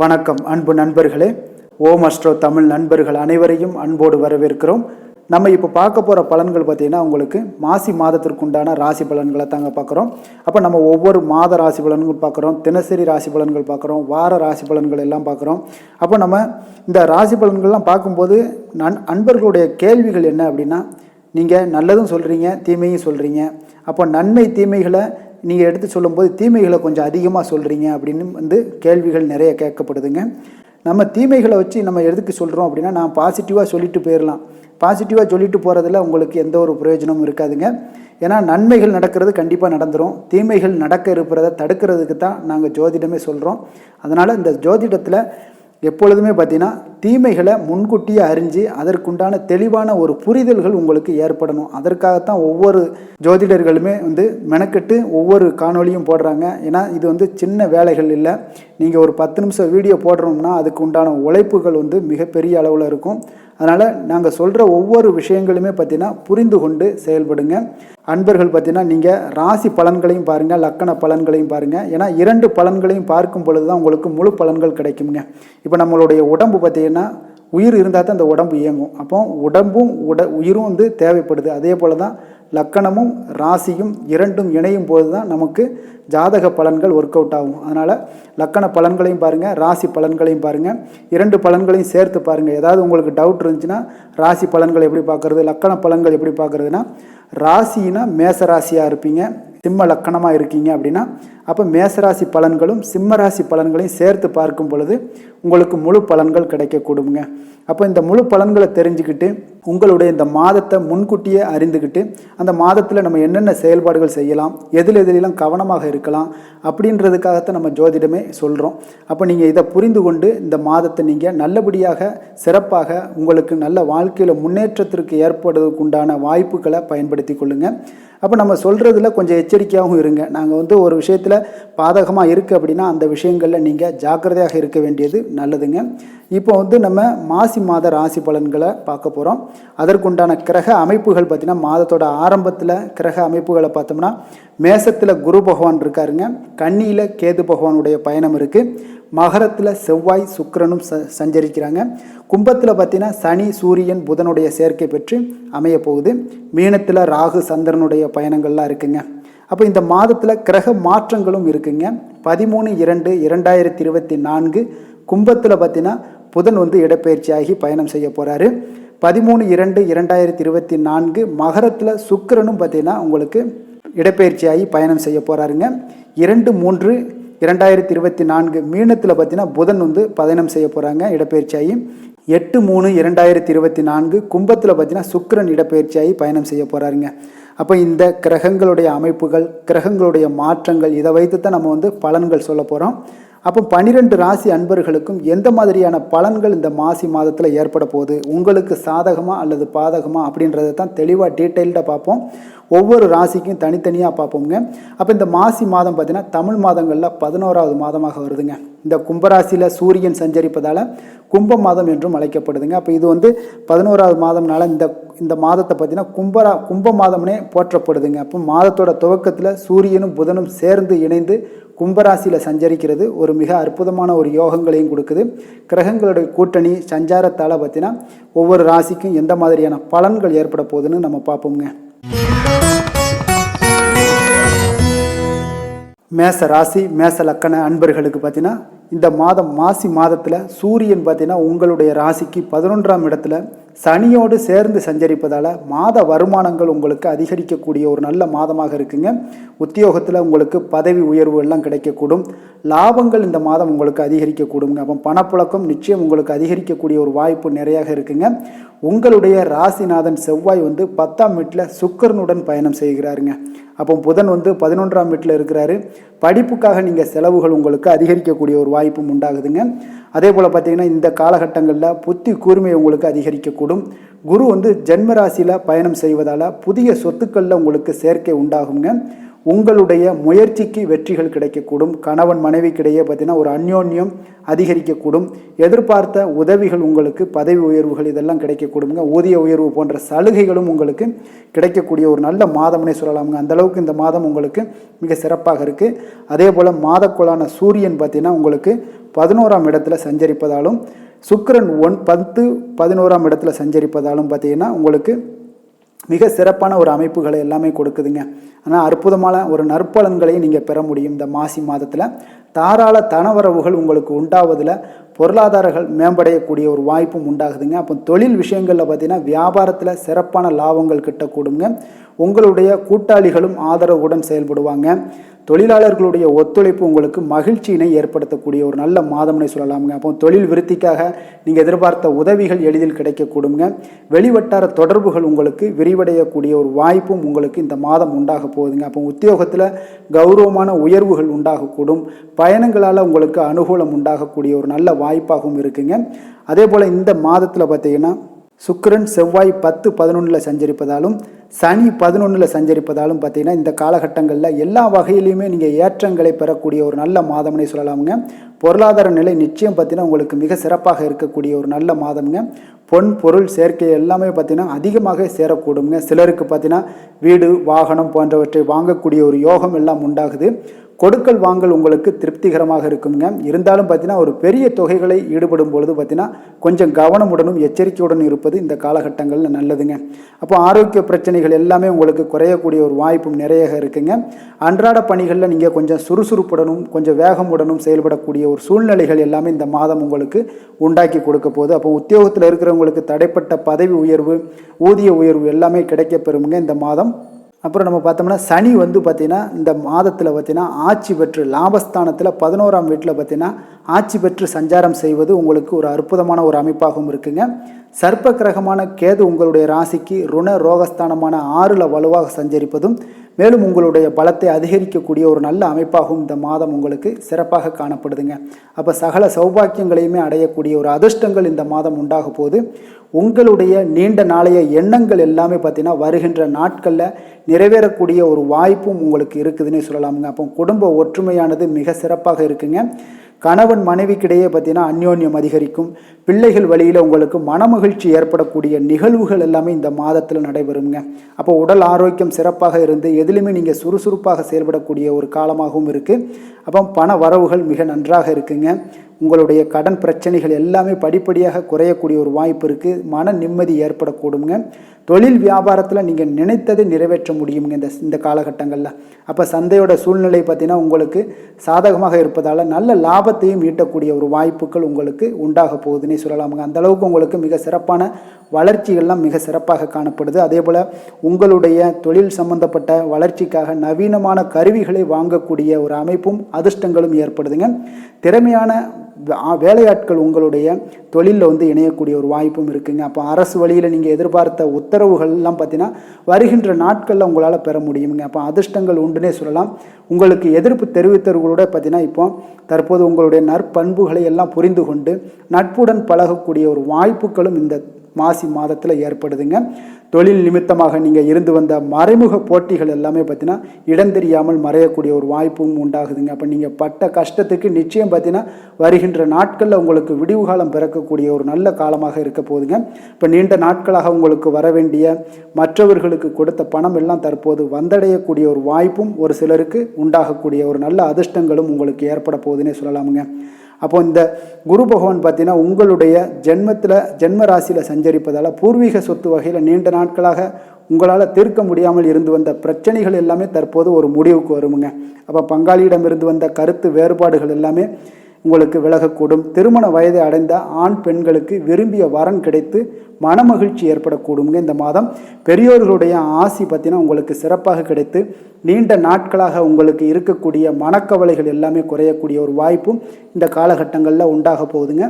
வணக்கம் அன்பு நண்பர்களே. ஓம் அஸ்ட்ரோ தமிழ் நண்பர்கள் அனைவரையும் அன்போடு வரவேற்கிறோம். நம்ம இப்போ பார்க்க போகிற பலன்கள் பார்த்திங்கன்னா உங்களுக்கு மாசி மாதத்திற்குண்டான ராசி பலன்களை தாங்க பார்க்குறோம். அப்போ நம்ம ஒவ்வொரு மாத ராசி பலன்கள் பார்க்குறோம், தினசரி ராசி பலன்கள் பார்க்குறோம், வார ராசி பலன்கள் எல்லாம் பார்க்குறோம். அப்போ நம்ம இந்த ராசி பலன்கள்லாம் பார்க்கும்போது அன்பர்களுடைய கேள்விகள் என்ன அப்படின்னா, நீங்கள் நல்லதும் சொல்கிறீங்க, தீமையும் சொல்கிறீங்க. அப்போ நன்மை தீமைகளை நீங்கள் எடுத்து சொல்லும்போது தீமைகளை கொஞ்சம் அதிகமாக சொல்கிறீங்க அப்படின்னு கேள்விகள் நிறைய கேட்கப்படுதுங்க. நம்ம தீமைகளை வச்சு நம்ம எதுக்கு சொல்கிறோம் அப்படின்னா, நான் பாசிட்டிவாக சொல்லிட்டு போயிடலாம். பாசிட்டிவாக சொல்லிட்டு போகிறதுல உங்களுக்கு எந்த ஒரு பிரயோஜனமும் இருக்காதுங்க. ஏன்னா நன்மைகள் நடக்கிறது கண்டிப்பாக நடந்துடும். தீமைகள் நடக்க இருப்பதை தடுக்கிறதுக்கு தான் நாங்கள் ஜோதிடமே சொல்கிறோம். அதனால் இந்த ஜோதிடத்தில் எப்பொழுதுமே பார்த்தீங்கன்னா தீமைகளை முன்கூட்டியே அறிஞ்சு அதற்குண்டான தெளிவான ஒரு புரிதல்கள் உங்களுக்கு ஏற்படணும். அதற்காகத்தான் ஒவ்வொரு ஜோதிடர்களுமே மெனக்கெட்டு ஒவ்வொரு காணொலியும் போடுறாங்க. ஏன்னா இது சின்ன வேலைகள் இல்லை. நீங்கள் ஒரு 10 நிமிஷம் வீடியோ போடுறோம்னா அதுக்கு உண்டான உழைப்புகள் மிகப்பெரிய அளவில் இருக்கும். அதனால் நாங்கள் சொல்கிற ஒவ்வொரு விஷயங்களுமே பார்த்தீங்கன்னா புரிந்து கொண்டு செயல்படுங்க. அன்பர்கள் பார்த்தீங்கன்னா நீங்கள் ராசி பலன்களையும் பாருங்கள், லக்கண பலன்களையும் பாருங்கள். ஏன்னா 2 பலன்களையும் பார்க்கும் பொழுது தான் உங்களுக்கு முழு பலன்கள் கிடைக்குங்க. இப்போ நம்மளுடைய உடம்பு பார்த்தீங்கன்னா உயிர் இருந்தால் தான் அந்த உடம்பு இயங்கும். அப்போ உடம்பும் உயிரும் தேவைப்படுது. அதே போல் தான் லக்கணமும் ராசியும் 2ம் இணையும் போது தான் நமக்கு ஜாதக பலன்கள் ஒர்க் அவுட் ஆகும். அதனால் லக்கண பலன்களையும் பாருங்கள், ராசி பலன்களையும் பாருங்கள், 2 பலன்களையும் சேர்த்து பாருங்கள். ஏதாவது உங்களுக்கு டவுட் இருந்துச்சுன்னா ராசி பலன்கள் எப்படி பார்க்குறது, லக்கண பலன்கள் எப்படி பார்க்குறதுனா, ராசினா மேச ராசியாக இருப்பீங்க, சிம்ம லக்கணமாக இருக்கீங்க அப்படின்னா அப்போ மேசராசி பலன்களும் சிம்ம ராசி பலன்களையும் சேர்த்து பார்க்கும் பொழுது உங்களுக்கு முழு பலன்கள் கிடைக்கக்கூடுங்க. அப்போ இந்த முழு பலன்களை தெரிஞ்சுக்கிட்டு உங்களுடைய இந்த மாதத்தை முன்கூட்டியே அறிந்துக்கிட்டு அந்த மாதத்தில் நம்ம என்னென்ன செயல்பாடுகள் செய்யலாம், எதிலெல்லாம் கவனமாக இருக்கலாம் அப்படின்றதுக்காகத்தான் நம்ம ஜோதிடமே சொல்கிறோம். அப்போ நீங்கள் இதை புரிந்து கொண்டு இந்த மாதத்தை நீங்கள் நல்லபடியாக சிறப்பாக உங்களுக்கு நல்ல வாழ்க்கையில் முன்னேற்றத்திற்கு ஏற்படுவதற்கு உண்டான வாய்ப்புகளை பயன்படுத்தி கொள்ளுங்கள். அப்போ நம்ம சொல்கிறதுல கொஞ்சம் எச்சரிக்கையாகவும் இருங்க. நாங்கள் ஒரு விஷயத்தில் பாதகமாக இருக்குது அப்படின்னா அந்த விஷயங்களில் நீங்கள் ஜாக்கிரதையாக இருக்க வேண்டியது நல்லதுங்க. இப்போ நம்ம மாசி மாத ராசி பலன்களை பார்க்க போகிறோம். அதற்குண்டான கிரக அமைப்புகள் பார்த்திங்கன்னா மாதத்தோட ஆரம்பத்தில் கிரக அமைப்புகளை பார்த்தோம்னா மேசத்தில் குரு பகவான் இருக்காருங்க, கன்னியில் கேது பகவானுடைய பயணம் இருக்குது, மகரத்தில் செவ்வாய் சுக்கிரனும் சஞ்சரிக்கிறாங்க, கும்பத்தில் பார்த்தீங்கன்னா சனி சூரியன் புதனுடைய சேர்க்கை பெற்று அமைய போகுது, மீனத்தில் ராகு சந்திரனுடைய பயணங்கள்லாம் இருக்குங்க. அப்போ இந்த மாதத்தில் கிரக மாற்றங்களும் இருக்குங்க. 13/2/2024 கும்பத்தில் பார்த்தீங்கன்னா புதன் இடப்பெயர்ச்சியாகி பயணம் செய்ய போகிறாரு. 13/2/2024 மகரத்தில் சுக்கிரனும் பார்த்தீங்கன்னா உங்களுக்கு இடப்பெயர்ச்சியாகி பயணம் செய்ய போகிறாருங்க. 2/3/2024 மீனத்தில் பார்த்தீங்கன்னா புதன் பயணம் செய்ய போகிறாங்க இடப்பெயர்ச்சியாகி. 8/3/2024 கும்பத்தில் பார்த்தீங்கன்னா சுக்கிரன் இடப்பெயர்ச்சியாகி பயணம் செய்ய போகிறாருங்க. அப்போ இந்த கிரகங்களுடைய அமைப்புகள், கிரகங்களுடைய மாற்றங்கள், இதை வைத்து தான் நம்ம பலன்கள் சொல்ல போகிறோம். அப்போ 12 ராசி அன்பர்களுக்கும் எந்த மாதிரியான பலன்கள் இந்த மாசி மாதத்தில் ஏற்பட போகுது, உங்களுக்கு சாதகமாக அல்லது பாதகமாக அப்படின்றத தான் தெளிவாக டீட்டெயில்டாக பார்ப்போம். ஒவ்வொரு ராசிக்கும் தனித்தனியாக பார்ப்போங்க. அப்போ இந்த மாசி மாதம் பார்த்திங்கன்னா தமிழ் மாதங்களில் 11வது மாதமாக வருதுங்க. இந்த கும்பராசியில் சூரியன் சஞ்சரிப்பதால் கும்ப மாதம் என்றும் அழைக்கப்படுதுங்க. அப்போ இது 11வது மாதம்னால இந்த மாதத்தை பார்த்திங்கன்னா கும்ப மாதம்னே போற்றப்படுதுங்க. அப்போ மாதத்தோட துவக்கத்தில் சூரியனும் புதனும் சேர்ந்து இணைந்து கும்பராசியில் சஞ்சரிக்கிறது ஒரு மிக அற்புதமான ஒரு யோகங்களையும் கொடுக்குது. கிரகங்களுடைய கூட்டணி சஞ்சாரத்தால் பார்த்தீங்கன்னா ஒவ்வொரு ராசிக்கும் எந்த மாதிரியான பலன்கள் ஏற்பட போகுதுன்னு நம்ம பார்ப்போங்க. மேச ராசி மேச லக்கண அன்பர்களுக்கு பார்த்தீங்கன்னா இந்த மாதம் மாசி மாதத்தில் சூரியன் பார்த்தீங்கன்னா உங்களுடைய ராசிக்கு 11ஆம் இடத்துல சனியோடு சேர்ந்து சஞ்சரிப்பதால் மாத வருமானங்கள் உங்களுக்கு அதிகரிக்கக்கூடிய ஒரு நல்ல மாதமாக இருக்குங்க. உத்தியோகத்தில் உங்களுக்கு பதவி உயர்வு எல்லாம் கிடைக்கக்கூடும். லாபங்கள் இந்த மாதம் உங்களுக்கு அதிகரிக்கக்கூடுங்க. அப்போ பணப்புழக்கம் நிச்சயம் உங்களுக்கு அதிகரிக்கக்கூடிய ஒரு வாய்ப்பு நிறையாக இருக்குங்க. உங்களுடைய ராசிநாதன் செவ்வாய் 10ஆம் வீட்டில் சுக்கிரனுடன் பயணம் செய்கிறாருங்க. அப்போ புதன் 11ஆம் வீட்டில் இருக்கிறாரு. படிப்புக்காக நீங்கள் செலவுகள் உங்களுக்கு அதிகரிக்கக்கூடிய ஒரு வாய்ப்பும் உண்டாகுதுங்க. அதே போல் பார்த்தீங்கன்னா இந்த காலகட்டங்களில் புத்தி கூர்மை உங்களுக்கு அதிகரிக்கக்கூடும். குரு ஜென்ம ராசியில் பயணம் செய்வதால் புதிய சொத்துக்களில் உங்களுக்கு சேர்க்கை உண்டாகுங்க. உங்களுடைய முயற்சிக்கு வெற்றிகள் கிடைக்கக்கூடும். கணவன் மனைவிக்கிடையே பார்த்தீங்கன்னா ஒரு அந்யோன்யம் அதிகரிக்கக்கூடும். எதிர்பார்த்த உதவிகள் உங்களுக்கு பதவி உயர்வுகள் இதெல்லாம் கிடைக்கக்கூடுங்க. ஊதிய உயர்வு போன்ற சலுகைகளும் உங்களுக்கு கிடைக்கக்கூடிய ஒரு நல்ல மாதம்னே சொல்லலாமுங்க. அந்தளவுக்கு இந்த மாதம் உங்களுக்கு மிக சிறப்பாக இருக்குது. அதே போல் மாதக்கோளான சூரியன் பார்த்தீங்கன்னா உங்களுக்கு 11ஆம் இடத்துல சஞ்சரிப்பதாலும் சுக்கிரன் 10, 11ஆம் இடத்துல சஞ்சரிப்பதாலும் பார்த்தீங்கன்னா உங்களுக்கு மிக சிறப்பான ஒரு அமைப்புகளை எல்லாமே கொடுக்குதுங்க. ஆனால் அற்புதமான ஒரு நற்பலன்களையும் நீங்கள் பெற முடியும். இந்த மாசி மாதத்தில் தாராள தனவரவுகள் உங்களுக்கு உண்டாவதில் பொருளாதாரங்கள் மேம்படையக்கூடிய ஒரு வாய்ப்பும் உண்டாகுதுங்க. அப்போ தொழில் விஷயங்களில் பார்த்தீங்கன்னா வியாபாரத்தில் சிறப்பான லாபங்கள் கிட்டக்கூடுங்க. உங்களுடைய கூட்டாளிகளும் ஆதரவுடன் செயல்படுவாங்க. தொழிலாளர்களுடைய ஒத்துழைப்பு உங்களுக்கு மகிழ்ச்சியினை ஏற்படுத்தக்கூடிய ஒரு நல்ல மாதம்னே சொல்லலாமுங்க. அப்போ தொழில் விருத்திக்காக நீங்கள் எதிர்பார்த்த உதவிகள் எளிதில் கிடைக்கக்கூடுங்க. வெளிவட்டார தொடர்புகள் உங்களுக்கு விரிவடையக்கூடிய ஒரு வாய்ப்பும் உங்களுக்கு இந்த மாதம் உண்டாக போகுதுங்க. அப்போ உத்தியோகத்தில் கௌரவமான உயர்வுகள் உண்டாகக்கூடும். பயணங்களால் உங்களுக்கு அனுகூலம் உண்டாகக்கூடிய ஒரு நல்ல வாய்ப்பாகவும் இருக்குங்க. அதே போல் இந்த மாதத்தில் பார்த்தீங்கன்னா சுக்கிரன் செவ்வாய் 10, 11 சஞ்சரிப்பதாலும் சனி 11 சஞ்சரிப்பதாலும் பார்த்தீங்கன்னா இந்த காலகட்டங்களில் எல்லா வகையிலையுமே நீங்கள் ஏற்றங்களை பெறக்கூடிய ஒரு நல்ல மாதம்னே சொல்லலாமுங்க. பொருளாதார நிலை நிச்சயம் பார்த்தீங்கன்னா உங்களுக்கு மிக சிறப்பாக இருக்கக்கூடிய ஒரு நல்ல மாதம்ங்க. பொன் பொருள் சேர்க்கை எல்லாமே பார்த்தீங்கன்னா அதிகமாக சேரக்கூடுங்க. சிலருக்கு பார்த்தீங்கன்னா வீடு வாகனம் போன்றவற்றை வாங்கக்கூடிய ஒரு யோகம் எல்லாம் உண்டாகுது. கொடுக்கல் வாங்கல் உங்களுக்கு திருப்திகரமாக இருக்குங்க. இருந்தாலும் பார்த்தீங்கன்னா ஒரு பெரிய தொகைகளை ஈடுபடும் பொழுது பார்த்தீங்கன்னா கொஞ்சம் கவனமுடனும் எச்சரிக்கையுடன் இருப்பது இந்த காலகட்டங்களில் நல்லதுங்க. அப்போ ஆரோக்கிய பிரச்சனைகள் எல்லாமே உங்களுக்கு குறையக்கூடிய ஒரு வாய்ப்பும் நிறைய இருக்குங்க. அன்றாட பணிகளில் நீங்கள் கொஞ்சம் சுறுசுறுப்புடனும் கொஞ்சம் வேகமுடனும் செயல்படக்கூடிய ஒரு சூழ்நிலைகள் எல்லாமே இந்த மாதம் உங்களுக்கு உண்டாக்கி கொடுக்க போகுது. அப்போ உத்தியோகத்தில் இருக்கிறவங்களுக்கு தடைப்பட்ட பதவி உயர்வு ஊதிய உயர்வு எல்லாமே கிடைக்க பெறுங்க இந்த மாதம். அப்புறம் நம்ம பார்த்தோம்னா சனி பார்த்திங்கன்னா இந்த மாதத்தில் பார்த்திங்கன்னா ஆட்சி பெற்று லாபஸ்தானத்தில் 11ஆம் வீட்டில் பார்த்திங்கன்னா ஆட்சி பெற்று சஞ்சாரம் செய்வது உங்களுக்கு ஒரு அற்புதமான ஒரு அமைப்பாகவும் இருக்குங்க. சர்ப்ப கிரகமான கேது உங்களுடைய ராசிக்கு ருண ரோகஸ்தானமான 6ல் வலுவாக சஞ்சரிப்பதும் மேலும் உங்களுடைய பலத்தை அதிகரிக்கக்கூடிய ஒரு நல்ல அமைப்பாகவும் இந்த மாதம் உங்களுக்கு சிறப்பாக காணப்படுதுங்க. அப்போ சகல சௌபாக்கியங்களையுமே அடையக்கூடிய ஒரு அதிர்ஷ்டங்கள் இந்த மாதம் உண்டாக போது உங்களுடைய நீண்ட நாளைய எண்ணங்கள் எல்லாமே பார்த்தீங்கன்னா வருகின்ற நாட்களில் நிறைவேறக்கூடிய ஒரு வாய்ப்பும் உங்களுக்கு இருக்குதுன்னே சொல்லலாமுங்க. அப்போ குடும்ப ஒற்றுமையானது மிக சிறப்பாக இருக்குங்க. கணவன் மனைவிக்கிடையே பார்த்தீங்கன்னா அந்யோன்யம் அதிகரிக்கும். பிள்ளைகள் வழியில் உங்களுக்கு மனமகிழ்ச்சி ஏற்படக்கூடிய நிகழ்வுகள் எல்லாமே இந்த மாதத்தில் நடைபெறுங்க. அப்போ உடல் ஆரோக்கியம் சிறப்பாக இருந்து எதிலுமே நீங்கள் சுறுசுறுப்பாக செயல்படக்கூடிய ஒரு காலமாகவும் இருக்குது. அப்போ பண வரவுகள் மிக நன்றாக இருக்குங்க. உங்களுடைய கடன் பிரச்சனைகள் எல்லாமே படிப்படியாக குறையக்கூடிய ஒரு வாய்ப்பு இருக்குது. மன நிம்மதி ஏற்படக்கூடுங்க. தொழில் வியாபாரத்தில் நீங்கள் நினைத்ததை நிறைவேற்ற முடியுங்க இந்த காலகட்டங்களில். அப்போ சந்தையோட சூழ்நிலை பார்த்தீங்கன்னா உங்களுக்கு சாதகமாக இருப்பதால் நல்ல லாபத்தையும் ஈட்டக்கூடிய ஒரு வாய்ப்புகள் உங்களுக்கு உண்டாக போகுதுன்னே சொல்லலாமுங்க. அந்தளவுக்கு உங்களுக்கு மிக சிறப்பான வளர்ச்சிகள்லாம் மிக சிறப்பாக காணப்படுது. அதே போல் உங்களுடைய தொழில் சம்பந்தப்பட்ட வளர்ச்சிக்காக நவீனமான கருவிகளை வாங்கக்கூடிய ஒரு அமைப்பும் அதிர்ஷ்டங்களும் ஏற்படுதுங்க. திறமையான வேலையாட்கள் உங்களுடைய தொழிலில் இணையக்கூடிய ஒரு வாய்ப்பும் இருக்குங்க. அப்போ அரசு வழியில் நீங்கள் எதிர்பார்த்த உத்தரவுகள்லாம் பார்த்தீங்கன்னா வருகின்ற நாட்களில் உங்களால் பெற முடியுங்க. அப்போ அதிர்ஷ்டங்கள் உண்டுன்னே சொல்லலாம். உங்களுக்கு எதிர்ப்பு தெரிவித்தவர்களோட பார்த்தீங்கன்னா இப்போ தற்போது உங்களுடைய நற்பண்புகளை எல்லாம் புரிந்து கொண்டு நட்புடன் பழகக்கூடிய ஒரு வாய்ப்புகளும் இந்த மாசி மாதத்தில் ஏற்படுதுங்க. தொழில் நிமித்தமாக நீங்கள் இருந்து வந்த மறைமுக போட்டிகள் எல்லாமே பார்த்தீங்கன்னா இடம் தெரியாமல் மறையக்கூடிய ஒரு வாய்ப்பும் உண்டாகுதுங்க. அப்போ நீங்கள் பட்ட கஷ்டத்துக்கு நிச்சயம் பார்த்தீங்கன்னா வருகின்ற நாட்களில் உங்களுக்கு விடிவு காலம் பிறக்கக்கூடிய ஒரு நல்ல காலமாக இருக்க போகுதுங்க. இப்போ நீண்ட நாட்களாக உங்களுக்கு வர வேண்டிய மற்றவர்களுக்கு கொடுத்த பணம் எல்லாம் தற்போது வந்தடையக்கூடிய ஒரு வாய்ப்பும் ஒரு சிலருக்கு உண்டாகக்கூடிய ஒரு நல்ல அதிர்ஷ்டங்களும் உங்களுக்கு ஏற்பட போகுதுன்னே சொல்லலாமுங்க. அப்போ இந்த குரு பகவான் பார்த்தீங்கன்னா உங்களுடைய ஜென்ம ராசியில் சஞ்சரிப்பதால் பூர்வீக சொத்து வகையில் நீண்ட நாட்களாக உங்களால் தீர்க்க முடியாமல் இருந்து வந்த பிரச்சனைகள் எல்லாமே தற்போது ஒரு முடிவுக்கு வருமுங்க. அப்போ பங்காளியிடமிருந்து வந்த கருத்து வேறுபாடுகள் எல்லாமே உங்களுக்கு விலகக்கூடும். திருமண வயதை அடைந்த ஆண் பெண்களுக்கு விரும்பிய வரன் கிடைத்து மனமகிழ்ச்சி ஏற்படக்கூடுங்க. இந்த மாதம் பெரியோர்களுடைய ஆசி பார்த்தீங்கன்னா உங்களுக்கு சிறப்பாக கிடைத்து நீண்ட நாட்களாக உங்களுக்கு இருக்கக்கூடிய மனக்கவலைகள் எல்லாமே குறையக்கூடிய ஒரு வாய்ப்பும் இந்த காலகட்டங்களில் உண்டாக போகுதுங்க.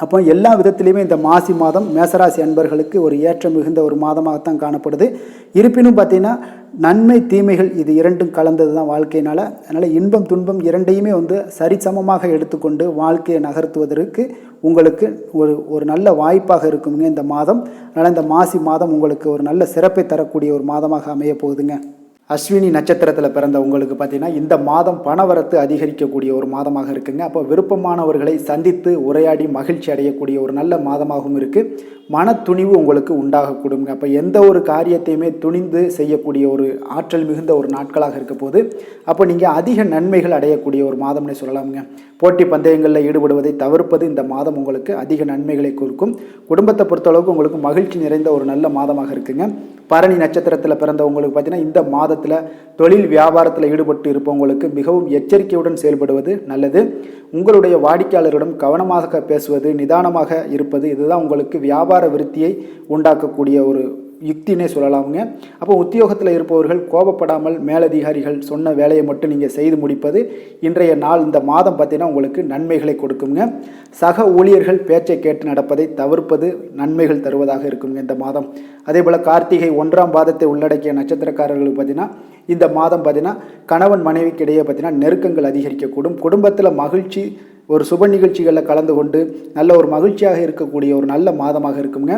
அப்போ எல்லா விதத்திலையுமே இந்த மாசி மாதம் மேசராசி அன்பர்களுக்கு ஒரு ஏற்றம் மிகுந்த ஒரு மாதமாகத்தான் காணப்படுது. இருப்பினும் பார்த்தீங்கன்னா நன்மை தீமைகள் இது இரண்டும் கலந்தது தான் வாழ்க்கையினால். அதனால் இன்பம் துன்பம் இரண்டையுமே சரிசமமாக எடுத்துக்கொண்டு வாழ்க்கையை நகர்த்துவதற்கு உங்களுக்கு ஒரு நல்ல வாய்ப்பாக இருக்குங்க இந்த மாதம். அதனால் இந்த மாசி மாதம் உங்களுக்கு ஒரு நல்ல சிறப்பை தரக்கூடிய ஒரு மாதமாக அமைய போகுதுங்க. அஸ்வினி நட்சத்திரத்தில் பிறந்த உங்களுக்கு பார்த்தீங்கன்னா இந்த மாதம் பணவரத்து அதிகரிக்கக்கூடிய ஒரு மாதமாக இருக்குங்க. அப்போ விருப்பமானவர்களை சந்தித்து உரையாடி மகிழ்ச்சி அடையக்கூடிய ஒரு நல்ல மாதமாகவும் இருக்குது. மன துணிவு உங்களுக்கு உண்டாகக்கூடுங்க. அப்போ எந்த ஒரு காரியத்தையுமே துணிந்து செய்யக்கூடிய ஒரு ஆற்றல் மிகுந்த ஒரு நாட்களாக இருக்க போது. அப்போ நீங்கள் அதிக நன்மைகள் அடையக்கூடிய ஒரு மாதம்னே சொல்லலாமுங்க. போட்டி பந்தயங்களில் ஈடுபடுவதை தவிர்ப்பது இந்த மாதம் உங்களுக்கு அதிக நன்மைகளை கொடுக்கும். குடும்பத்தை பொறுத்தளவுக்கு உங்களுக்கு மகிழ்ச்சி நிறைந்த ஒரு நல்ல மாதமாக இருக்குங்க. பரணி நட்சத்திரத்தில் பிறந்தவங்களுக்கு பார்த்தீங்கன்னா இந்த மாதத்தில் தொழில் வியாபாரத்தில் ஈடுபட்டு இருப்பவங்களுக்கு மிகவும் எச்சரிக்கையுடன் செயல்படுவது நல்லது. உங்களுடைய வாடிக்கையாளரிடம் கவனமாக பேசுவது, நிதானமாக இருப்பது, இதுதான் உங்களுக்கு வியாபார விருத்தியை உண்டாக்கக்கூடிய ஒரு யுக்தினே சொல்லலாமுங்க. அப்போ உத்தியோகத்தில் இருப்பவர்கள் கோபப்படாமல் மேலதிகாரிகள் சொன்ன வேலையை மட்டும் நீங்கள் செய்து முடிப்பது இன்றைய நாள் இந்த மாதம் பார்த்தீங்கன்னா உங்களுக்கு நன்மைகளை கொடுக்குங்க. சக ஊழியர்கள் பேச்சை கேட்டு நடப்பதை தவிர்ப்பது நன்மைகள் தருவதாக இருக்குங்க இந்த மாதம். அதே போல் கார்த்திகை 1ஆம் பாதத்தை உள்ளடக்கிய நட்சத்திரக்காரர்களுக்கு பார்த்தீங்கன்னா இந்த மாதம் பார்த்தீங்கன்னா கணவன் மனைவிக்கு இடையே பார்த்தீங்கன்னா நெருக்கங்கள் அதிகரிக்கக்கூடும். குடும்பத்தில் மகிழ்ச்சி, ஒரு சுப நிகழ்ச்சிகளில் கலந்து கொண்டு நல்ல ஒரு மகிழ்ச்சியாக இருக்கக்கூடிய ஒரு நல்ல மாதமாக இருக்குங்க.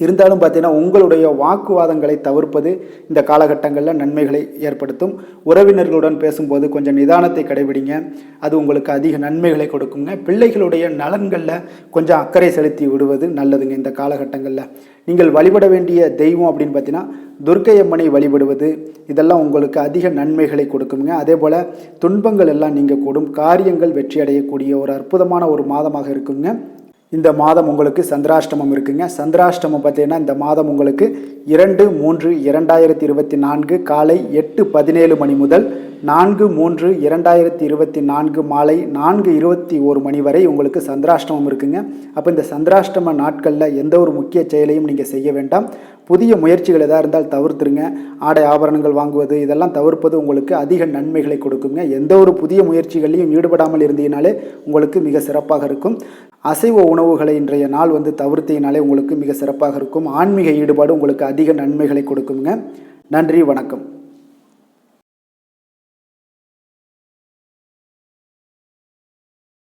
இருந்தாலும் பார்த்தீங்கன்னா உங்களுடைய வாக்குவாதங்களை தவிர்ப்பது இந்த காலகட்டங்களில் நன்மைகளை ஏற்படுத்தும். உறவினர்களுடன் பேசும்போது கொஞ்சம் நிதானத்தை கடைபிடிங்க, அது உங்களுக்கு அதிக நன்மைகளை கொடுக்குங்க. பிள்ளைகளுடைய நலன்களில் கொஞ்சம் அக்கறை செலுத்தி விடுவது நல்லதுங்க. இந்த காலகட்டங்களில் நீங்கள் வழிபட வேண்டிய தெய்வம் அப்படின்னு பார்த்தீங்கன்னா துர்க்கை அம்மனை வழிபடுவது, இதெல்லாம் உங்களுக்கு அதிக நன்மைகளை கொடுக்குங்க. அதே போல் துன்பங்கள் எல்லாம் நீங்க கூடும், காரியங்கள் வெற்றி அடையக்கூடிய ஒரு அற்புதமான ஒரு மாதமாக இருக்குங்க. இந்த மாதம் உங்களுக்கு சந்திராஷ்டமம் இருக்குங்க. சந்திராஷ்டமம் பார்த்தீங்கன்னா இந்த மாதம் உங்களுக்கு 2/3/2024 காலை 8:17 மணி முதல் 4/3/2024 மாலை 4:21 மணி வரை உங்களுக்கு சந்திராஷ்டமம் இருக்குங்க. அப்போ இந்த சந்திராஷ்டம நாட்களில் எந்த ஒரு முக்கிய செயலையும் நீங்கள் செய்ய வேண்டாம். புதிய முயற்சிகள் எதாக இருந்தால் தவிர்த்துருங்க. ஆடை ஆபரணங்கள் வாங்குவது இதெல்லாம் தவிர்ப்பது உங்களுக்கு அதிக நன்மைகளை கொடுக்குங்க. எந்த ஒரு புதிய முயற்சிகளையும் ஈடுபடாமல் இருந்தீங்கனாலே உங்களுக்கு மிக சிறப்பாக இருக்கும். அசைவ உணவுகளை இன்றைய நாள் தவிர்த்தினாலே உங்களுக்கு மிக சிறப்பாக இருக்கும். ஆன்மீக ஈடுபாடு உங்களுக்கு அதிக நன்மைகளை கொடுக்குங்க. நன்றி, வணக்கம்.